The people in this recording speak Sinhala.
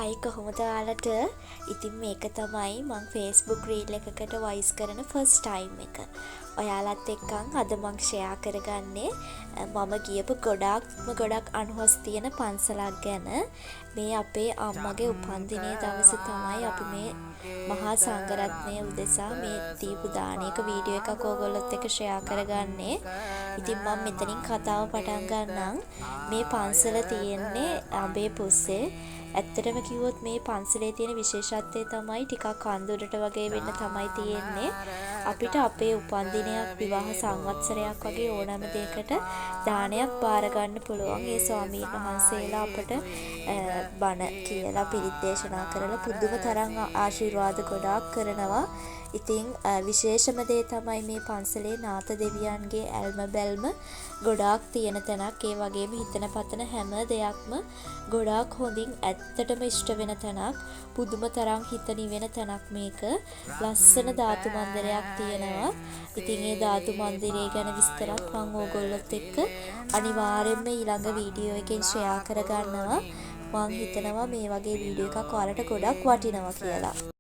හයි කොහොමද ඔයාලට? ඉතින් මේක තමයි මං Facebook reel එකකට වොයිස් කරන ෆස්ට් ටයිම් එක. ඔයාලත් එක්කන් අද මං ෂෙයා කරගන්නේ මම ගියපු ගොඩක් අනුහස් තියෙන පන්සලක් ගැන. මේ අපේ අම්මගේ උපන්දිනයේ දවසේ තමයි අපි මේ මහා සංඝරත්නය උදෙසා මේ දීපු දානයක වීඩියෝ එකක් ඕගොල්ලොත් එක්ක ෂෙයා කරගන්නේ. ඉතින් මම මෙතනින් කතාව පටන් ගන්නම්. මේ පන්සල තියෙන්නේ අඹේ පුස්සේ. ඇත්තටම කිව්වොත් මේ පන්සලේ තියෙන විශේෂත්වය තමයි ටිකක් අන්දුරට වගේ වෙන්න තමයි තියෙන්නේ. අපිට අපේ උපන්දිනයක් විවාහ සංවත්සරයක් වගේ ඕනෑම දෙයකට දානයක් බාර ගන්න පුළුවන්. ඒ ස්වාමීන් වහන්සේලා අපට බණ කියලා පිරිත් දේශනා කරලා පුදුම තරම් ආශිර්වාද ගොඩාක් කරනවා. ඉතින් විශේෂම දේ තමයි මේ පන්සලේ නාථ දෙවියන්ගේ ඇල්ම බැල්ම ගොඩාක් තියෙන තැනක්. ඒ වගේම හිතන පතන හැම දෙයක්ම ගොඩාක් හොඳින් ඇත්තටම ඉෂ්ට වෙන තැනක්. පුදුම තරම් හිත නිවෙන තැනක් මේක. ලස්සන ධාතු මන්දිරයක් තියෙනවා. ඉතින් ඒ ධාතු මන්දිරය ගැන විස්තරත් මම ඕගොල්ලොත් එක්ක අනිවාර්යයෙන්ම ඊළඟ වීඩියෝ එකෙන් ෂෙයා කරගන්නවා. මම හිතනවා මේ වගේ වීඩියෝ එකක් ඔයාලට ගොඩක් වටිනවා කියලා.